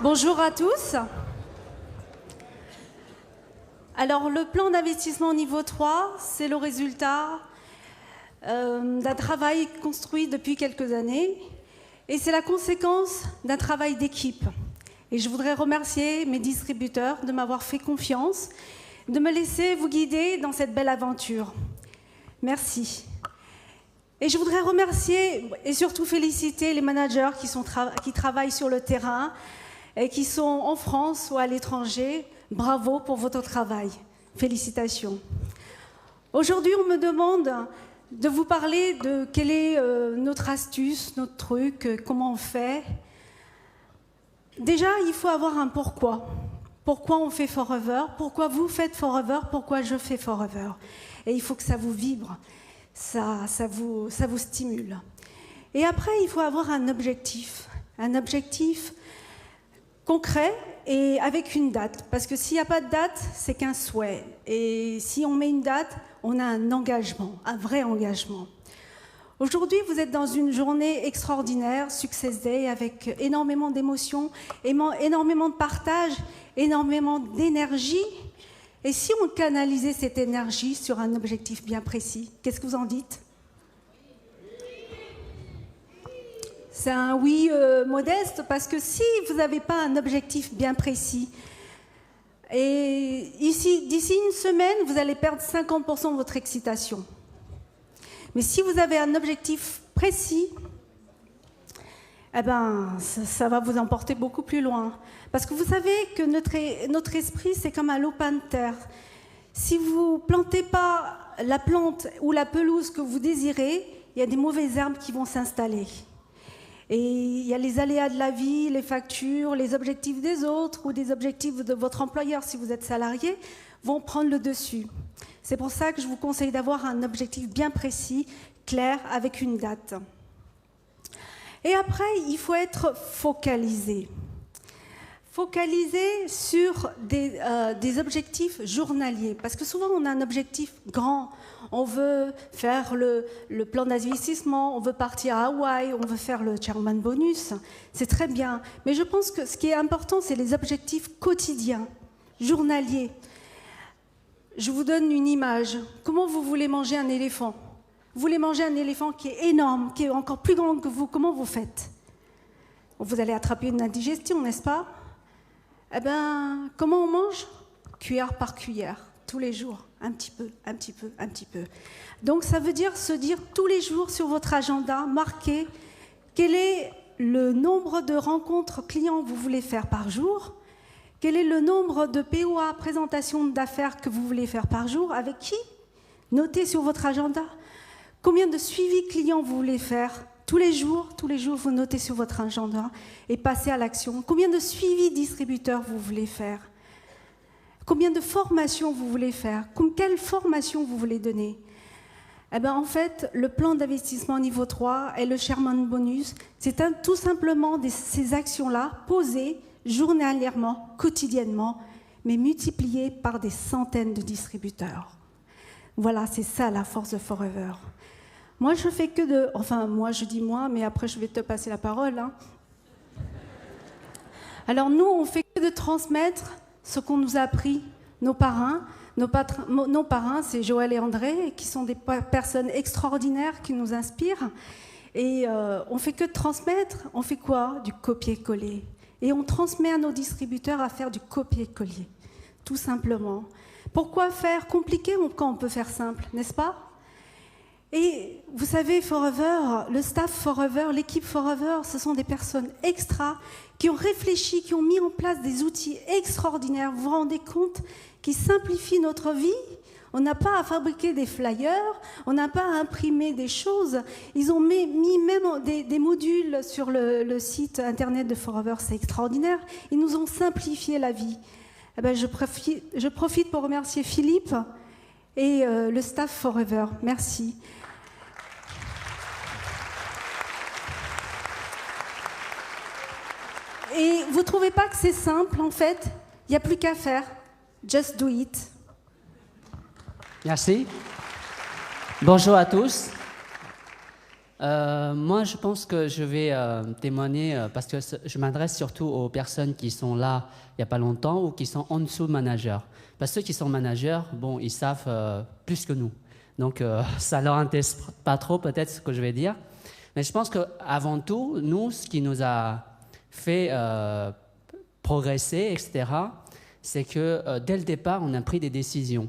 Bonjour à tous. Alors, le plan d'investissement niveau 3, c'est le résultat d'un travail construit depuis quelques années et c'est la conséquence d'un travail d'équipe. Et je voudrais remercier mes distributeurs de m'avoir fait confiance, de me laisser vous guider dans cette belle aventure. Merci. Et je voudrais remercier et surtout féliciter les managers qui travaillent sur le terrain et qui sont en France ou à l'étranger. Bravo pour votre travail. Félicitations. Aujourd'hui, on me demande de vous parler de quelle est notre astuce, notre truc, comment on fait. Déjà, il faut avoir un pourquoi. Pourquoi on fait Forever? Pourquoi vous faites Forever? Pourquoi je fais Forever? Et il faut que ça vous vibre, ça vous stimule. Et après, il faut avoir un objectif concret et avec une date. Parce que s'il n'y a pas de date, c'est qu'un souhait. Et si on met une date, on a un engagement, un vrai engagement. Aujourd'hui, vous êtes dans une journée extraordinaire, Success Day, avec énormément d'émotions, énormément de partage, énormément d'énergie. Et si on canalisait cette énergie sur un objectif bien précis, qu'est-ce que vous en dites? C'est un oui modeste, parce que si vous n'avez pas un objectif bien précis, et d'ici une semaine, vous allez perdre 50% de votre excitation. Mais si vous avez un objectif précis, eh ben, ça va vous emporter beaucoup plus loin. Parce que vous savez que notre esprit, c'est comme un lopin de terre. Si vous ne plantez pas la plante ou la pelouse que vous désirez, il y a des mauvaises herbes qui vont s'installer. Et il y a les aléas de la vie, les factures, les objectifs des autres ou des objectifs de votre employeur si vous êtes salarié vont prendre le dessus. C'est pour ça que je vous conseille d'avoir un objectif bien précis, clair, avec une date. Et après, il faut être focalisé. Focalisé sur des objectifs journaliers. Parce que souvent, on a un objectif grand. On veut faire le plan d'investissement, on veut partir à Hawaï, on veut faire le chairman bonus. C'est très bien. Mais je pense que ce qui est important, c'est les objectifs quotidiens, journaliers. Je vous donne une image. Comment vous voulez manger un éléphant? Vous voulez manger un éléphant qui est énorme, qui est encore plus grand que vous. Comment vous faites? Vous allez attraper une indigestion, n'est-ce pas? Eh bien, comment on mange? Cuillère par cuillère, tous les jours, un petit peu, un petit peu, un petit peu. Donc ça veut dire se dire tous les jours sur votre agenda, marquer quel est le nombre de rencontres clients que vous voulez faire par jour, quel est le nombre de POA, présentations d'affaires que vous voulez faire par jour, avec qui? Notez sur votre agenda. Combien de suivis clients vous voulez faire? Tous les jours, vous notez sur votre agenda et passez à l'action. Combien de suivis distributeurs vous voulez faire? Combien de formations vous voulez faire? Quelle formation vous voulez donner? Eh bien, en fait, le plan d'investissement niveau 3 et le Chairman Bonus, c'est tout simplement ces actions-là posées journalièrement, quotidiennement, mais multipliées par des centaines de distributeurs. Voilà, c'est ça la force de Forever. Moi, je fais que de... Enfin, moi, je dis moi, mais après, je vais te passer la parole. Hein. Alors, nous, on fait que de transmettre ce qu'on nous a appris, nos parrains. Nos parrains, c'est Joël et André, qui sont des personnes extraordinaires qui nous inspirent. Et on fait que de transmettre. On fait quoi? Du copier-coller. Et on transmet à nos distributeurs à faire du copier-coller, tout simplement. Pourquoi faire compliqué quand on peut faire simple, n'est-ce pas? Et vous savez, Forever, le staff Forever, l'équipe Forever, ce sont des personnes extra qui ont réfléchi, qui ont mis en place des outils extraordinaires. Vous vous rendez compte, qui simplifient notre vie? On n'a pas à fabriquer des flyers, on n'a pas à imprimer des choses. Ils ont mis même des modules sur le site internet de Forever, c'est extraordinaire. Ils nous ont simplifié la vie. Eh ben, je profite pour remercier Philippe et le staff Forever. Merci. Et vous ne trouvez pas que c'est simple, en fait? Il n'y a plus qu'à faire. Just do it. Merci. Bonjour à tous. Moi, je pense que je vais témoigner parce que je m'adresse surtout aux personnes qui sont là il n'y a pas longtemps ou qui sont en dessous managers. Parce que ceux qui sont managers, bon, ils savent plus que nous. Donc, ça ne leur intéresse pas trop peut-être ce que je vais dire. Mais je pense qu'avant tout, nous, ce qui nous a fait progresser, etc., c'est que dès le départ, on a pris des décisions.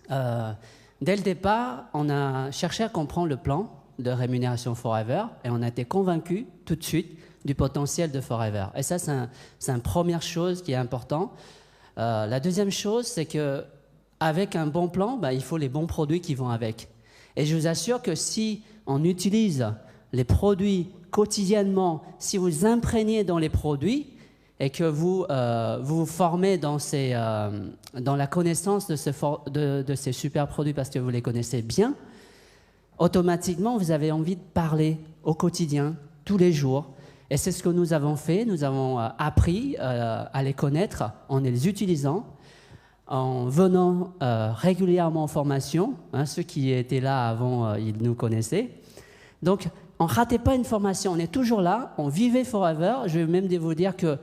Dès le départ, on a cherché à comprendre le plan de rémunération Forever et on a été convaincus tout de suite du potentiel de Forever. Et ça, c'est une première chose qui est importante. La deuxième chose, c'est qu'avec un bon plan, il faut les bons produits qui vont avec. Et je vous assure que si on utilise les produits quotidiennement, si vous imprégnez dans les produits et que vous vous formez dans la connaissance de ces super produits parce que vous les connaissez bien, automatiquement, vous avez envie de parler au quotidien, tous les jours. Et c'est ce que nous avons fait. Nous avons appris à les connaître en les utilisant, en venant régulièrement en formation. Ceux qui étaient là avant, ils nous connaissaient. Donc, on ne ratait pas une formation. On est toujours là. On vivait Forever. Je vais même vous dire que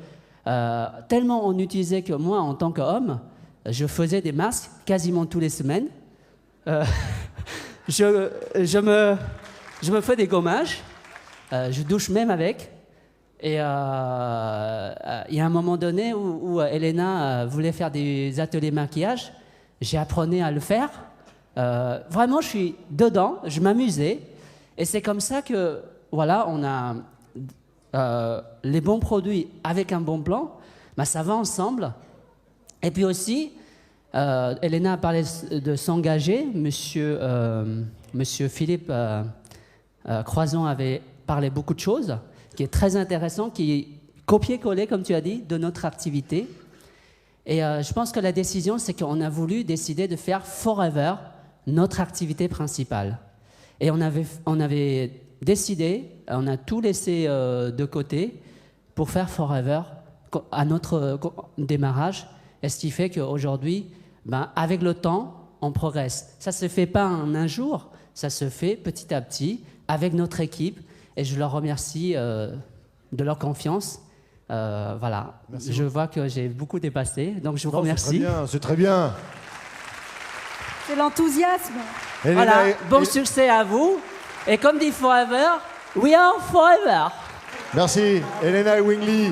tellement on utilisait que moi, en tant qu'homme, je faisais des masques quasiment toutes les semaines. Je me fais des gommages, je douche même avec. Et il y a un moment donné où Elena voulait faire des ateliers maquillage. J'ai appris à le faire. Vraiment, je suis dedans, je m'amusais. Et c'est comme ça que, voilà, on a les bons produits avec un bon plan. Ça va ensemble. Et puis aussi, Elena a parlé de s'engager. Monsieur Philippe Croison avait parlé beaucoup de choses, qui est très intéressant, qui est copié-collé, comme tu as dit, de notre activité. Et je pense que la décision, c'est qu'on a voulu décider de faire Forever notre activité principale. Et on avait décidé, on a tout laissé de côté pour faire Forever à notre démarrage. Et ce qui fait qu'aujourd'hui, avec le temps, on progresse. Ça ne se fait pas en un jour, ça se fait petit à petit avec notre équipe. Et je leur remercie de leur confiance. Voilà. Merci. Je vois que j'ai beaucoup dépassé, donc je vous remercie. C'est très bien. C'est l'enthousiasme. Voilà. Bon succès à vous. Et comme dit Forever, we are forever. Merci, Elena et Wing Lee.